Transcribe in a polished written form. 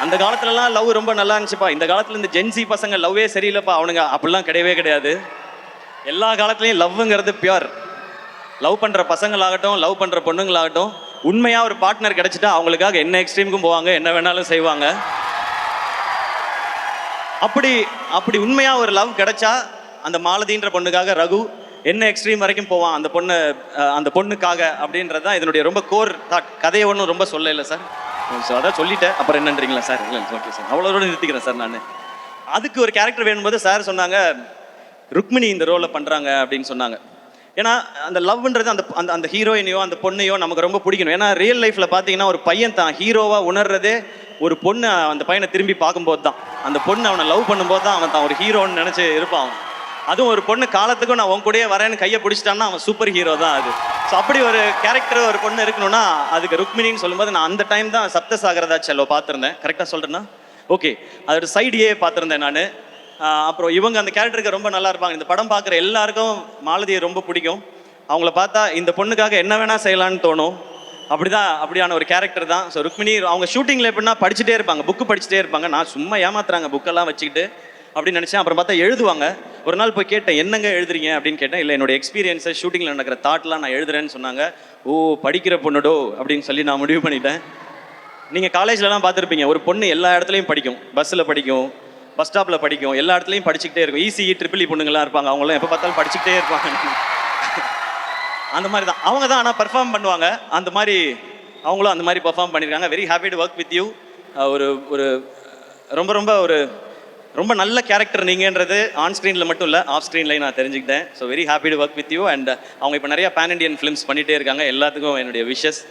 அந்த காலத்துலலாம் லவ் ரொம்ப நல்லா இருந்துச்சுப்பா. இந்த காலத்துல இந்த ஜென்சி பசங்க லவ்வே சரியில்லைப்பா அவனுங்க அப்படிலாம் கிடையவே கிடையாது. எல்லா காலத்துலையும் லவ்ங்கிறது பியூர். லவ் பண்ணுற பசங்களாகட்டும், லவ் பண்ணுற பொண்ணுங்களாகட்டும், உண்மையாக ஒரு பார்ட்னர் கிடைச்சிட்டா அவங்களுக்காக என்ன எக்ஸ்ட்ரீமுக்கும் போவாங்க, என்ன வேணாலும் செய்வாங்க. அப்படி அப்படி உண்மையாக ஒரு லவ் கிடைச்சா அந்த மாலதின்ற பொண்ணுக்காக ரகு என்ன எக்ஸ்ட்ரீம் வரைக்கும் போவான் அந்த பொண்ணுக்காக அப்படின்றது தான் இதனுடைய ரொம்ப கோர் தாட். கதையை ஒன்றும் ரொம்ப சொல்ல இல்லை சார். ஸோ அதான் சொல்லிட்டேன். அப்புறம் என்னன்றீங்களா சார்? இல்லை ஓகே சார், அவ்வளோட நிறுத்திக்கிறேன் சார். நான் அதுக்கு ஒரு கேரக்டர் வேணும்போது சார் சொன்னாங்க ருக்மிணி இந்த ரோலை பண்ணுறாங்க அப்படின்னு சொன்னாங்க. ஏன்னா அந்த லவ்ன்றது அந்த அந்த அந்த ஹீரோயினையோ அந்த பொண்ணையோ நமக்கு ரொம்ப பிடிக்கணும். ஏன்னா ரியல் லைஃப்பில் பார்த்தீங்கன்னா ஒரு பையன் தான் ஹீரோவாக உணர்றதே ஒரு பொண்ணு அந்த பையனை திரும்பி பார்க்கும்போது தான். அந்த பொண்ணு அவனை லவ் பண்ணும்போது தான் அவன் தான் ஒரு ஹீரோன்னு நினச்சி இருப்பான். அதுவும் ஒரு பொண்ணு காலத்துக்கும் நான் உன் கூடயே வரேன்னு கையை பிடிச்சிட்டான்னா அவன் சூப்பர் ஹீரோ தான் அது. ஸோ அப்படி ஒரு கேரக்டர் ஒரு பொண்ணு இருக்கணும்னா அதுக்கு ருக்மிணின்னு சொல்லும்போது நான் அந்த டைம் தான் சப்தசாகரதா செல்லோ பார்த்துருந்தேன். கரெக்டாக சொல்கிறேன்னா ஓகே, அதோட சைடியே பார்த்துருந்தேன் நான். அப்புறம் இவங்க அந்த கேரக்டருக்கு ரொம்ப நல்லா இருப்பாங்க. இந்த படம் பார்க்குற எல்லாருக்கும் மாலதியை ரொம்ப பிடிக்கும். அவங்கள பார்த்தா இந்த பொண்ணுக்காக என்ன வேணால் செய்யலான்னு தோணும். அப்படியான ஒரு கேரக்டர் தான். ஸோ ருக்மிணி அவங்க ஷூட்டிங்கில் எப்படின்னா படிச்சுட்டே இருப்பாங்க, புக்கு படிச்சுட்டே இருப்பாங்க. நான் சும்மா ஏமாத்துறாங்க புக்கெல்லாம் வச்சுக்கிட்டு அப்படின்னு நினச்சேன். அப்புறம் பார்த்தா எழுதுவாங்க. ஒரு நாள் போய் கேட்டேன், என்னங்க எழுதுறீங்க அப்படின்னு கேட்டேன். இல்லை, என்னோட எக்ஸ்பீரியன்ஸை ஷூட்டிங்கில் நடக்கிற தாட்லாம் நான் எழுதுறேன்னு சொன்னாங்க. ஓ, படிக்கிற பொண்ணுடோ அப்படின்னு சொல்லி நான் முடிவு பண்ணிட்டேன். நீங்கள் காலேஜ்லலாம் பார்த்துருப்பீங்க, ஒரு பொண்ணு எல்லா இடத்துலையும் படிக்கும். பஸ்ஸில் படிக்கும், பஸ் ஸ்டாப்பில் படிக்கும், எல்லா இடத்துலையும் படிச்சுக்கிட்டே இருக்கும். இசிஇ ட்ரிபிள் பொண்ணுங்களாம் இருப்பாங்க, அவங்களாம் எப்போ பார்த்தாலும் படிச்சுக்கிட்டே இருப்பாங்க. அந்த மாதிரி தான் அவங்க தான். ஆனால் பர்ஃபார்ம் பண்ணுவாங்க. அந்த மாதிரி அவங்களும் அந்த மாதிரி பர்ஃபார்ம் பண்ணியிருக்காங்க. Very happy to work with you. ஒரு ஒரு ரொம்ப ரொம்ப ஒரு ரொம்ப நல்ல கேரக்டர் நீங்கன்றது ஆன் ஸ்க்ரீனில் மட்டும் இல்லை, ஆஃப் ஸ்க்ரீன்லையும் நான் தெரிஞ்சுக்கிட்டேன். So very happy to work with you. And அவங்க இப்போ நிறைய பேன் இண்டியன் ஃபிலிம்ஸ் பண்ணிகிட்டே இருக்காங்க. எல்லாத்துக்கும் என்னுடைய விஷஸ்.